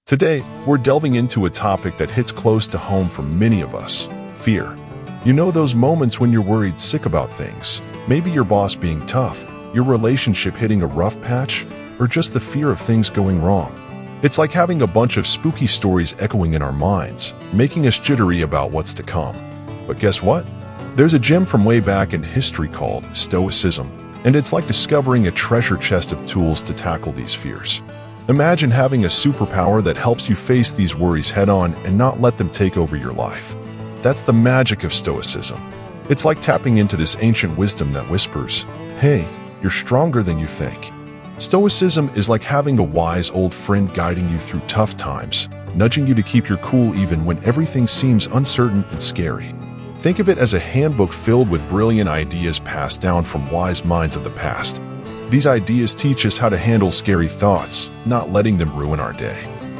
Today, we're delving into a topic that hits close to home for many of us: fear. You know those moments when you're worried sick about things, maybe your boss being tough, your relationship hitting a rough patch, or just the fear of things going wrong. It's like having a bunch of spooky stories echoing in our minds, making us jittery about what's to come. But guess what? There's a gem from way back in history called Stoicism, and it's like discovering a treasure chest of tools to tackle these fears. Imagine having a superpower that helps you face these worries head-on and not let them take over your life. That's the magic of Stoicism. It's like tapping into this ancient wisdom that whispers, "Hey, you're stronger than you think." Stoicism is like having a wise old friend guiding you through tough times, nudging you to keep your cool even when everything seems uncertain and scary. Think of it as a handbook filled with brilliant ideas passed down from wise minds of the past. These ideas teach us how to handle scary thoughts, not letting them ruin our day.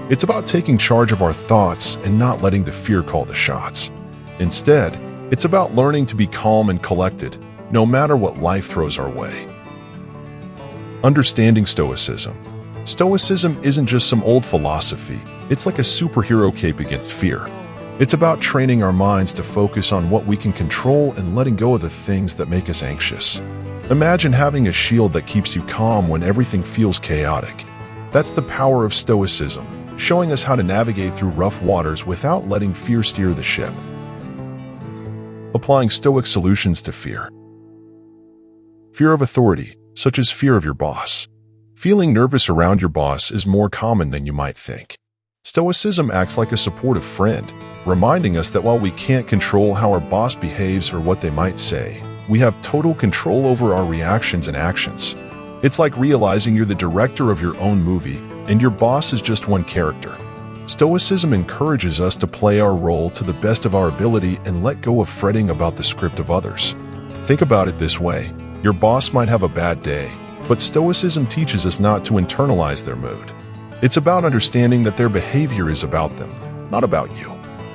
It's about taking charge of our thoughts and not letting the fear call the shots. Instead, it's about learning to be calm and collected, no matter what life throws our way. Understanding Stoicism. Stoicism isn't just some old philosophy, it's like a superhero cape against fear. It's about training our minds to focus on what we can control and letting go of the things that make us anxious. Imagine having a shield that keeps you calm when everything feels chaotic. That's the power of Stoicism, showing us how to navigate through rough waters without letting fear steer the ship. Applying Stoic solutions to fear. Fear of authority, such as fear of your boss. Feeling nervous around your boss is more common than you might think. Stoicism acts like a supportive friend, reminding us that while we can't control how our boss behaves or what they might say, we have total control over our reactions and actions. It's like realizing you're the director of your own movie, and your boss is just one character. Stoicism encourages us to play our role to the best of our ability and let go of fretting about the script of others. Think about it this way. Your boss might have a bad day, but Stoicism teaches us not to internalize their mood. It's about understanding that their behavior is about them, not about you.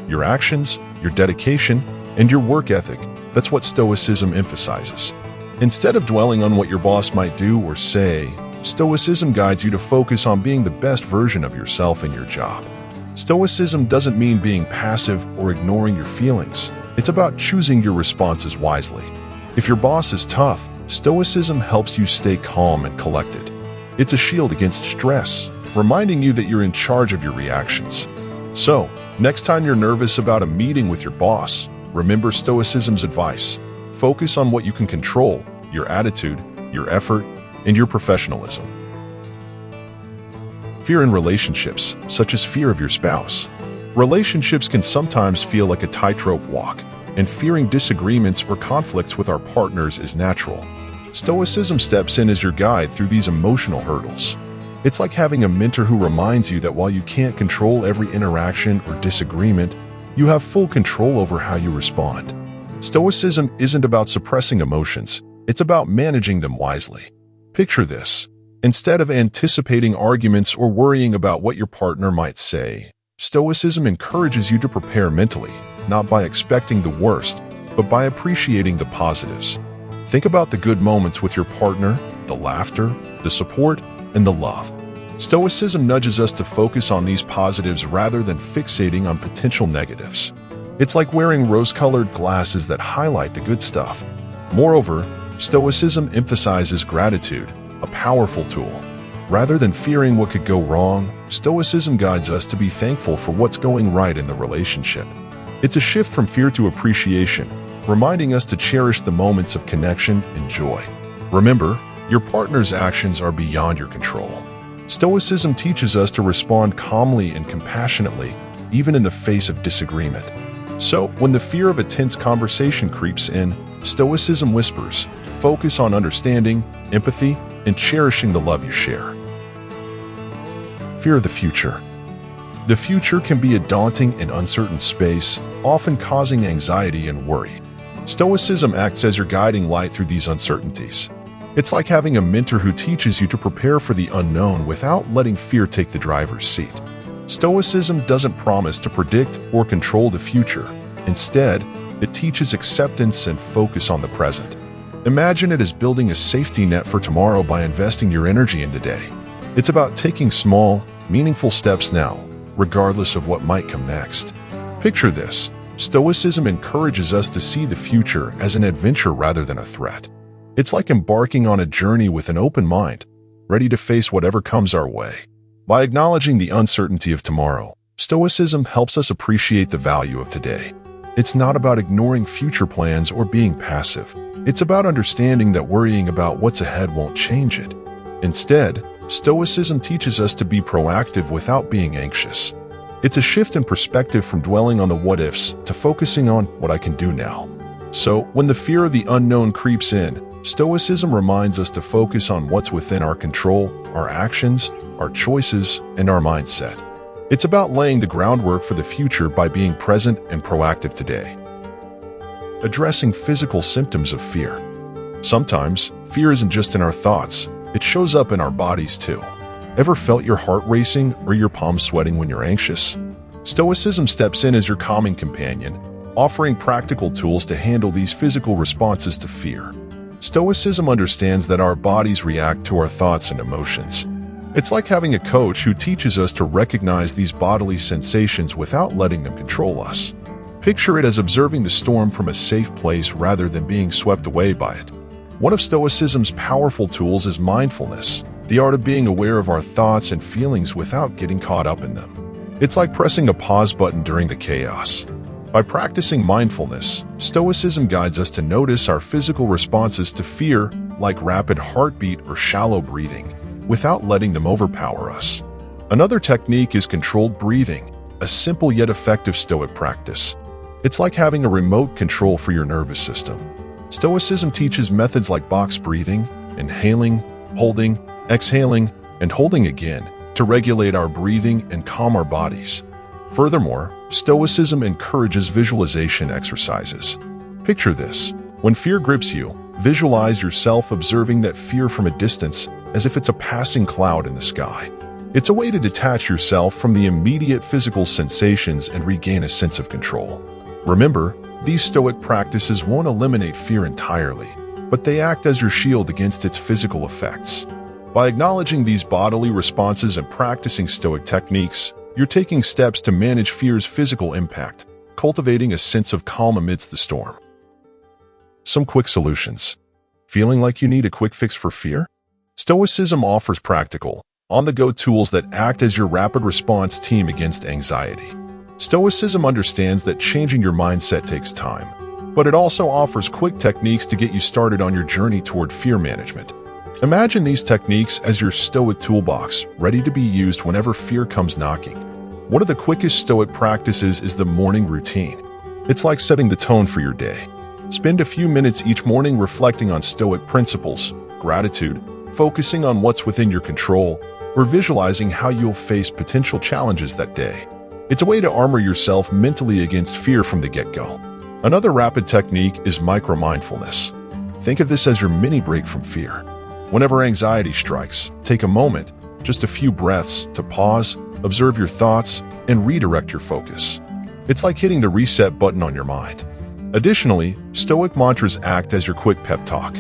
Your actions, your dedication, and your work ethic, that's what Stoicism emphasizes. Instead of dwelling on what your boss might do or say, Stoicism guides you to focus on being the best version of yourself in your job. Stoicism doesn't mean being passive or ignoring your feelings. It's about choosing your responses wisely. If your boss is tough, Stoicism helps you stay calm and collected. It's a shield against stress, reminding you that you're in charge of your reactions. So, next time you're nervous about a meeting with your boss, remember Stoicism's advice. Focus on what you can control: your attitude, your effort, and your professionalism. Fear in relationships, such as fear of your spouse. Relationships can sometimes feel like a tightrope walk, and fearing disagreements or conflicts with our partners is natural. Stoicism steps in as your guide through these emotional hurdles. It's like having a mentor who reminds you that while you can't control every interaction or disagreement, you have full control over how you respond. Stoicism isn't about suppressing emotions, it's about managing them wisely. Picture this. Instead of anticipating arguments or worrying about what your partner might say, Stoicism encourages you to prepare mentally, not by expecting the worst, but by appreciating the positives. Think about the good moments with your partner, the laughter, the support, and the love. Stoicism nudges us to focus on these positives rather than fixating on potential negatives. It's like wearing rose-colored glasses that highlight the good stuff. Moreover, Stoicism emphasizes gratitude, a powerful tool. Rather than fearing what could go wrong, Stoicism guides us to be thankful for what's going right in the relationship. It's a shift from fear to appreciation, reminding us to cherish the moments of connection and joy. Remember, your partner's actions are beyond your control. Stoicism teaches us to respond calmly and compassionately, even in the face of disagreement. So, when the fear of a tense conversation creeps in, Stoicism whispers, focus on understanding, empathy, and cherishing the love you share. Fear of the future. The future can be a daunting and uncertain space, often causing anxiety and worry. Stoicism acts as your guiding light through these uncertainties. It's like having a mentor who teaches you to prepare for the unknown without letting fear take the driver's seat. Stoicism doesn't promise to predict or control the future. Instead, it teaches acceptance and focus on the present. Imagine it as building a safety net for tomorrow by investing your energy in today. It's about taking small, meaningful steps now, regardless of what might come next. Picture this. Stoicism encourages us to see the future as an adventure rather than a threat. It's like embarking on a journey with an open mind, ready to face whatever comes our way. By acknowledging the uncertainty of tomorrow, Stoicism helps us appreciate the value of today. It's not about ignoring future plans or being passive. It's about understanding that worrying about what's ahead won't change it. Instead, Stoicism teaches us to be proactive without being anxious. It's a shift in perspective from dwelling on the what-ifs to focusing on what I can do now. So, when the fear of the unknown creeps in, Stoicism reminds us to focus on what's within our control, our actions, our choices, and our mindset. It's about laying the groundwork for the future by being present and proactive today. Addressing physical symptoms of fear. Sometimes, fear isn't just in our thoughts, it shows up in our bodies too. Ever felt your heart racing or your palms sweating when you're anxious? Stoicism steps in as your calming companion, offering practical tools to handle these physical responses to fear. Stoicism understands that our bodies react to our thoughts and emotions. It's like having a coach who teaches us to recognize these bodily sensations without letting them control us. Picture it as observing the storm from a safe place rather than being swept away by it. One of Stoicism's powerful tools is mindfulness, the art of being aware of our thoughts and feelings without getting caught up in them. It's like pressing a pause button during the chaos. By practicing mindfulness, Stoicism guides us to notice our physical responses to fear, like rapid heartbeat or shallow breathing, without letting them overpower us. Another technique is controlled breathing, a simple yet effective Stoic practice. It's like having a remote control for your nervous system. Stoicism teaches methods like box breathing, inhaling, holding, exhaling, and holding again to regulate our breathing and calm our bodies. Furthermore, Stoicism encourages visualization exercises. Picture this. When fear grips you, visualize yourself observing that fear from a distance as if it's a passing cloud in the sky. It's a way to detach yourself from the immediate physical sensations and regain a sense of control. Remember, these Stoic practices won't eliminate fear entirely, but they act as your shield against its physical effects. By acknowledging these bodily responses and practicing Stoic techniques, you're taking steps to manage fear's physical impact, cultivating a sense of calm amidst the storm. Some quick solutions. Feeling like you need a quick fix for fear? Stoicism offers practical, on-the-go tools that act as your rapid response team against anxiety. Stoicism understands that changing your mindset takes time, but it also offers quick techniques to get you started on your journey toward fear management. Imagine these techniques as your Stoic toolbox, ready to be used whenever fear comes knocking. One of the quickest Stoic practices is the morning routine. It's like setting the tone for your day. Spend a few minutes each morning reflecting on Stoic principles, gratitude, focusing on what's within your control, or visualizing how you'll face potential challenges that day. It's a way to armor yourself mentally against fear from the get-go. Another rapid technique is micro-mindfulness. Think of this as your mini break from fear. Whenever anxiety strikes, take a moment, just a few breaths, to pause, observe your thoughts, and redirect your focus. It's like hitting the reset button on your mind. Additionally, Stoic mantras act as your quick pep talk.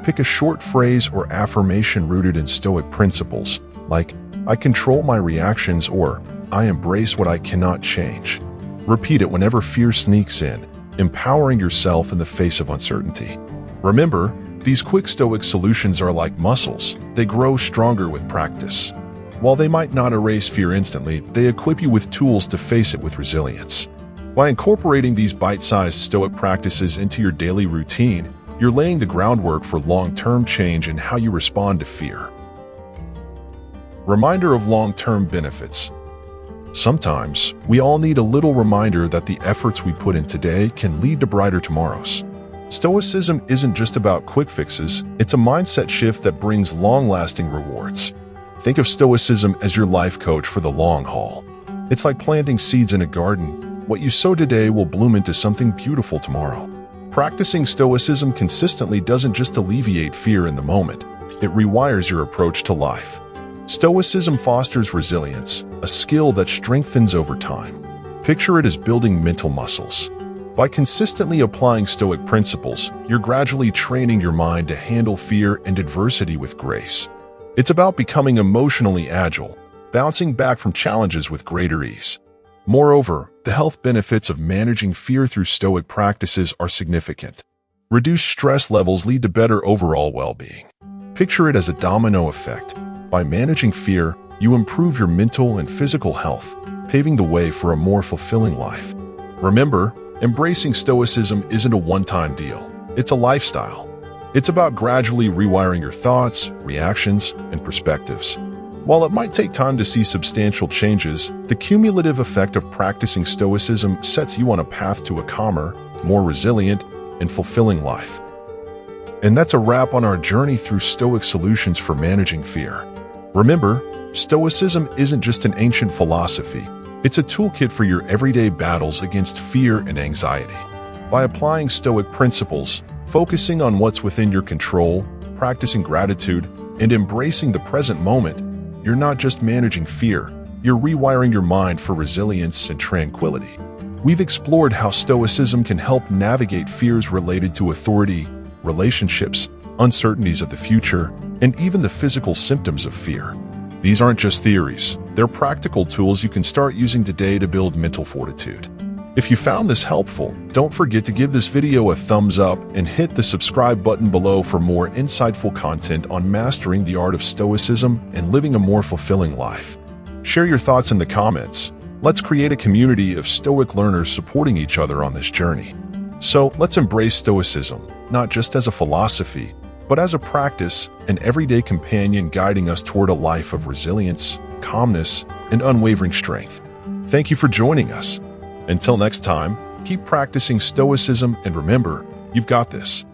Pick a short phrase or affirmation rooted in Stoic principles, like, "I control my reactions," or "I embrace what I cannot change." Repeat it whenever fear sneaks in, empowering yourself in the face of uncertainty. Remember, these quick Stoic solutions are like muscles. They grow stronger with practice. While they might not erase fear instantly, they equip you with tools to face it with resilience. By incorporating these bite-sized Stoic practices into your daily routine, you're laying the groundwork for long-term change in how you respond to fear. Reminder of long-term benefits. Sometimes, we all need a little reminder that the efforts we put in today can lead to brighter tomorrows. Stoicism isn't just about quick fixes, it's a mindset shift that brings long-lasting rewards. Think of Stoicism as your life coach for the long haul. It's like planting seeds in a garden. What you sow today will bloom into something beautiful tomorrow. Practicing Stoicism consistently doesn't just alleviate fear in the moment, it rewires your approach to life. Stoicism fosters resilience, a skill that strengthens over time. Picture it as building mental muscles. By consistently applying Stoic principles, you're gradually training your mind to handle fear and adversity with grace. It's about becoming emotionally agile, bouncing back from challenges with greater ease. Moreover, the health benefits of managing fear through Stoic practices are significant. Reduced stress levels lead to better overall well-being. Picture it as a domino effect. By managing fear, you improve your mental and physical health, paving the way for a more fulfilling life. Remember, embracing Stoicism isn't a one-time deal. It's a lifestyle. It's about gradually rewiring your thoughts, reactions, and perspectives. While it might take time to see substantial changes, the cumulative effect of practicing Stoicism sets you on a path to a calmer, more resilient, and fulfilling life. And that's a wrap on our journey through Stoic solutions for managing fear. Remember, Stoicism isn't just an ancient philosophy. It's a toolkit for your everyday battles against fear and anxiety. By applying Stoic principles, focusing on what's within your control, practicing gratitude, and embracing the present moment, you're not just managing fear, you're rewiring your mind for resilience and tranquility. We've explored how Stoicism can help navigate fears related to authority, relationships, uncertainties of the future, and even the physical symptoms of fear. These aren't just theories, they're practical tools you can start using today to build mental fortitude. If you found this helpful, don't forget to give this video a thumbs up and hit the subscribe button below for more insightful content on mastering the art of Stoicism and living a more fulfilling life. Share your thoughts in the comments. Let's create a community of Stoic learners supporting each other on this journey. So let's embrace Stoicism, not just as a philosophy, but as a practice, an everyday companion guiding us toward a life of resilience, calmness, and unwavering strength. Thank you for joining us. Until next time, keep practicing Stoicism and remember, you've got this.